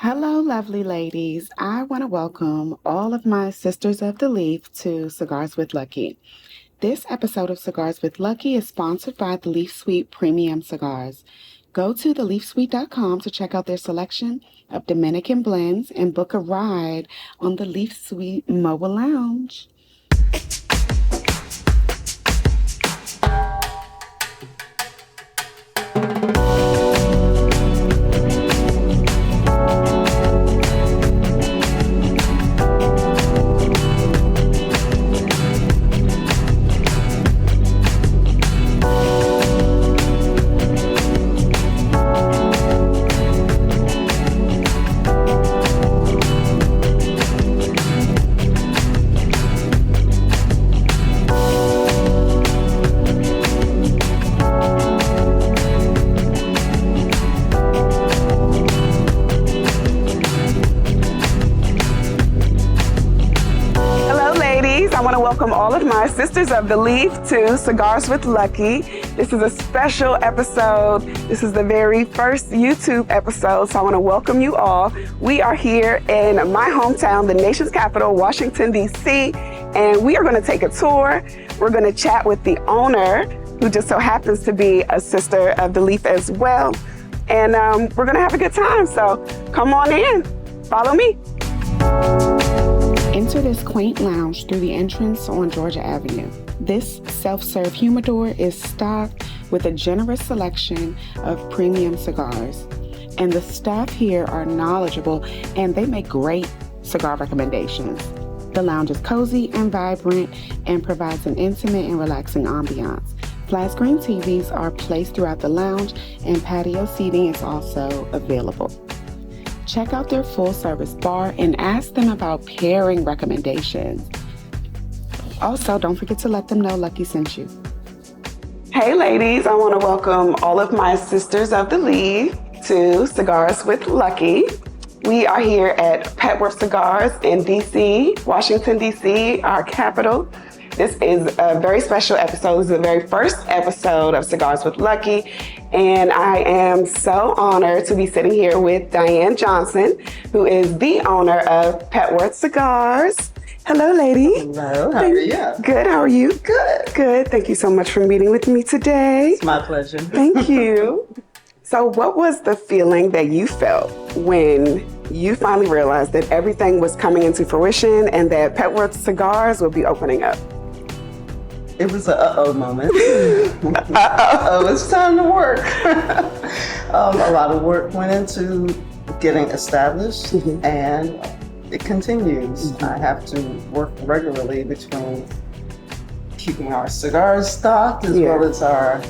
Hello, lovely ladies. I want to welcome all of my sisters of the leaf to Cigars with Lucky. This episode of Cigars with Lucky is sponsored by the Leaf Suite Premium Cigars. Go to theleafsuite.com to check out their selection of Dominican blends and book a ride on the Leaf Suite Mobile Lounge. I want to welcome all of my sisters of the leaf to Cigars with Lucky. This is a special episode. This is the very first YouTube episode, so I want to welcome you all. We are here in my hometown, the nation's capital, Washington, D.C., and we are going to take a tour. We're going to chat with the owner, who just so happens to be a sister of the leaf as well, and we're going to have a good time, so come on in. Follow me. Enter this quaint lounge through the entrance on Georgia Avenue. This self-serve humidor is stocked with a generous selection of premium cigars. And the staff here are knowledgeable and they make great cigar recommendations. The lounge is cozy and vibrant and provides an intimate and relaxing ambiance. Flat screen TVs are placed throughout the lounge and patio seating is also available. Check out their full-service bar and ask them about pairing recommendations. Also, don't forget to let them know Lucky sent you. Hey ladies, I want to welcome all of my sisters of the leaf to Cigars with Lucky. We are here at Petworth Cigars in DC, Washington, DC, our capital. This is a very special episode. This is the very first episode of Cigars with Lucky. And I am so honored to be sitting here with Dayne Johnson, who is the owner of Petworth Cigars. Hello, lady. Hello, how are you? Good, how are you? Good. Good, thank you so much for meeting with me today. It's my pleasure. Thank you. So what was the feeling that you felt when you finally realized that everything was coming into fruition and that Petworth Cigars would be opening up? It was an uh-oh moment. Uh-oh, it's time to work. A lot of work went into getting established, and it continues. I have to work regularly between keeping our cigars stocked as well as our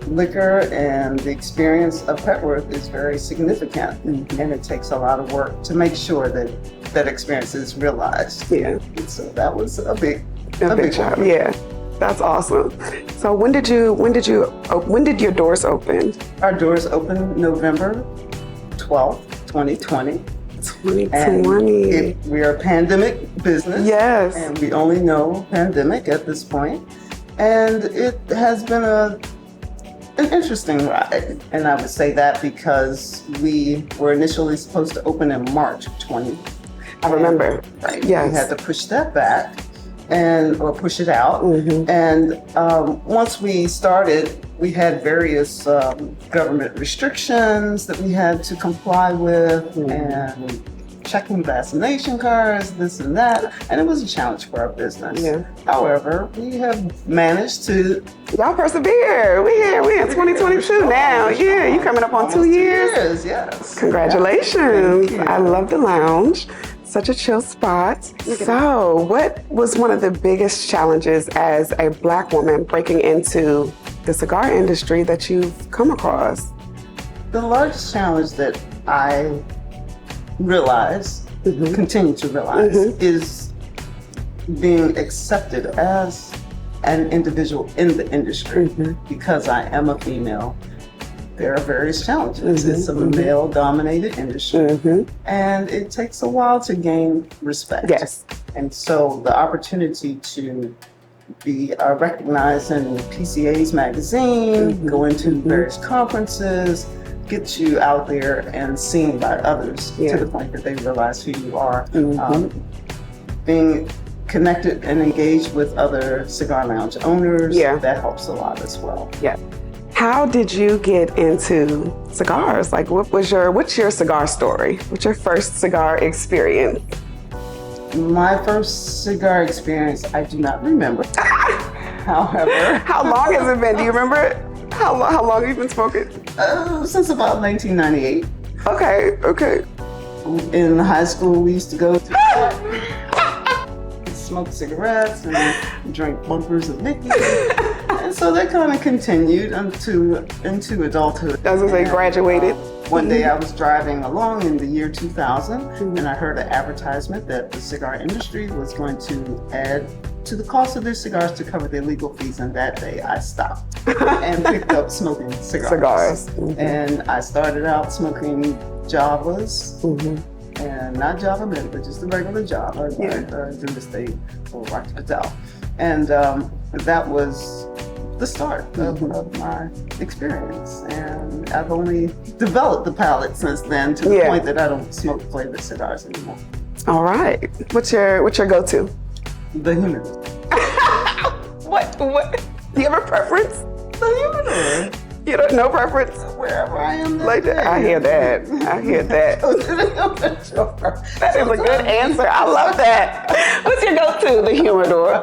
liquor, and the experience of Petworth is very significant, and it takes a lot of work to make sure that that experience is realized. Yeah. So that was a big job. Yeah. That's awesome. So when did your doors open? Our doors opened November 12th, 2020. 2020. We are a pandemic business. Yes. And we only know pandemic at this point. And it has been an interesting ride. And I would say that because we were initially supposed to open in March of 20. I remember. Right. Yes. We had to push that back. Or push it out. And once we started, we had various government restrictions that we had to comply with, and checking vaccination cards, this and that, and it was a challenge for our business. Yeah. However, we have managed to. Y'all persevere. We in 2022 now. Yeah, you coming up on 2 years. Yes. Congratulations. Yeah. I love the lounge. Such a chill spot. So, what was one of the biggest challenges as a Black woman breaking into the cigar industry that you've come across? The largest challenge that I realize, continue to realize, is being accepted as an individual in the industry. Because I am a female, there are various challenges. It's a male-dominated industry, and it takes a while to gain respect. Yes. And so the opportunity to be recognized in PCA's magazine, go into various conferences, get you out there and seen by others Yeah. to the point that they realize who you are. Being connected and engaged with other cigar lounge owners, that helps a lot as well. Yeah. How did you get into cigars? Like, what's your cigar story? What's your first cigar experience? My first cigar experience, I do not remember. However, how long has it been? Do you remember how long have you been smoking? Since about 1998. Okay. In high school, we used to go to smoke cigarettes and drink bumpers of Mickey. And so that kind of continued into adulthood. As I graduated. One day I was driving along in the year 2000 and I heard an advertisement that the cigar industry was going to add to the cost of their cigars to cover their legal fees, and that day I stopped and picked up smoking cigars. And I started out smoking Javas, and not Java Mint, but just a regular Java, in the state of Rocky Patel. And that was the start of my experience, and I've only developed the palate since then to the point that I don't smoke flavored cigars anymore. All right, what's your go-to? The humidor. What? Do you have a preference? The humidor. You don't no preference? Wherever I am. Like that. I hear that. That is a good answer. I love that. What's your go-to? The humidor.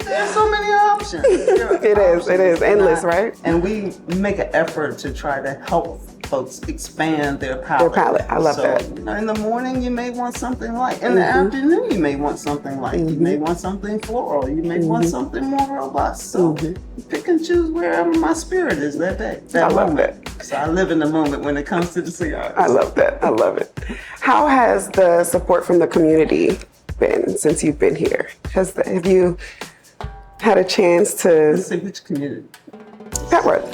There's so many options. It is endless, right? And we make an effort to try to help folks expand their palate. I love that. In the morning, you may want something light. In the afternoon, you may want something light. You may want something floral. You may want something more robust. So pick and choose wherever my spirit is that day. I love that. So I live in the moment when it comes to the cigars. I love that. I love it. How has the support from the community been since you've been here? Have you had a chance to... Say which community? Petworth.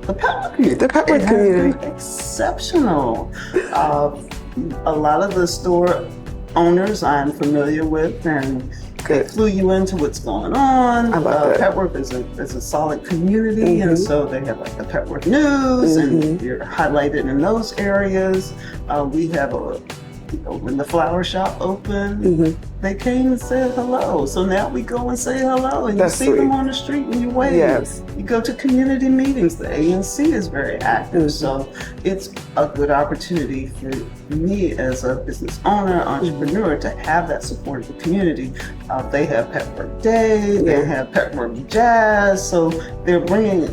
The Petworth community. The Petworth community. Exceptional. A lot of the store owners I'm familiar with, and they clue you into what's going on. I love that. Petworth is a solid community, and so they have like the Petworth News, and you're highlighted in those areas. We have when the flower shop opened, they came and said hello. So now we go and say hello, and you see them on the street and you wave. Yes. You go to community meetings. The ANC is very active, so it's a good opportunity for me as a business owner, entrepreneur, to have that support of the community. They have Petworth Day, they have Petworth Jazz, so they're bringing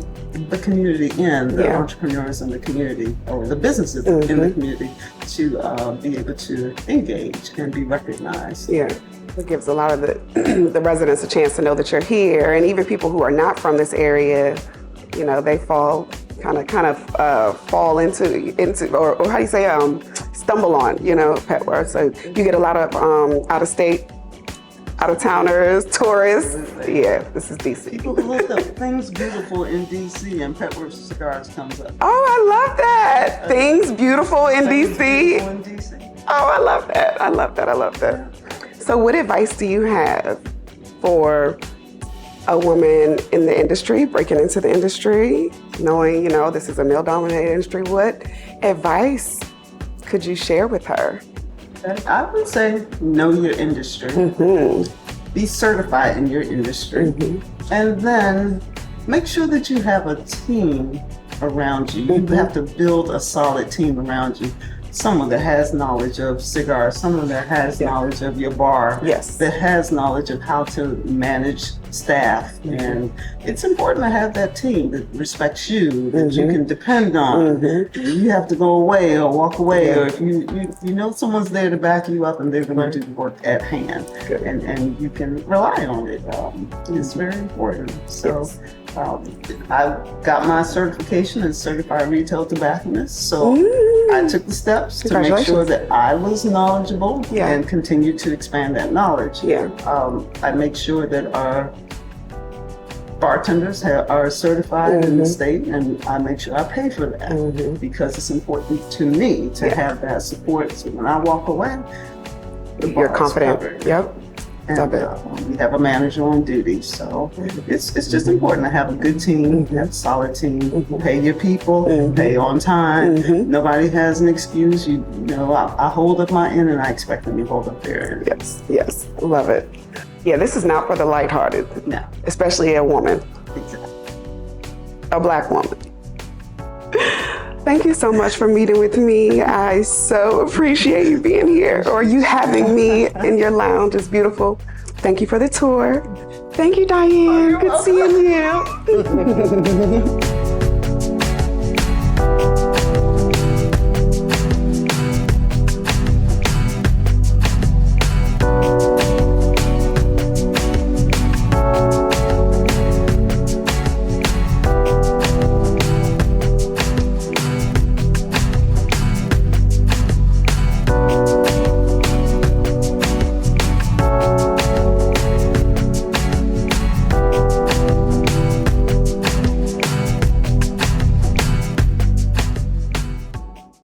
the community in, the entrepreneurs in the community, or the businesses in the community, to be able to engage and be recognized. Yeah. It gives a lot of the residents a chance to know that you're here, and even people who are not from this area, they fall kind of fall into or how do you say stumble on Petworth. So you get a lot of out-of-towners, tourists. Yeah, this is DC. People who look up things beautiful in DC, and Petworth Cigars comes up. Oh, I love that. Things beautiful in DC. Oh, I love that. I love that. So what advice do you have for a woman in the industry, breaking into the industry, knowing, this is a male-dominated industry? What advice could you share with her? I would say know your industry. Be certified in your industry. And then make sure that you have a team around you. You have to build a solid team around you. Someone that has knowledge of cigars, someone that has knowledge of your bar, that has knowledge of how to manage staff. And it's important to have that team that respects you, that you can depend on. You have to go away or walk away, or if you know someone's there to back you up and they're going to do the work at hand, and you can rely on it. It's very important. So I got my certification as certified retail tobacconist. So I took the steps to make sure that I was knowledgeable and continue to expand that knowledge. I make sure that our bartenders are certified in the state, and I make sure I pay for that because it's important to me to have that support. So when I walk away, you're confident. Covered. Yep. And we have a manager on duty, so it's just important to have a good team, have a solid team, pay your people, pay on time. Nobody has an excuse. You know, I hold up my end and I expect them to hold up their end. Yes, yes, love it. Yeah, this is not for the lighthearted. No. Especially a woman. Exactly. A Black woman. Thank you so much for meeting with me. I so appreciate you being here, or you having me in your lounge. It's beautiful. Thank you for the tour. Thank you, Dayne. Good seeing you.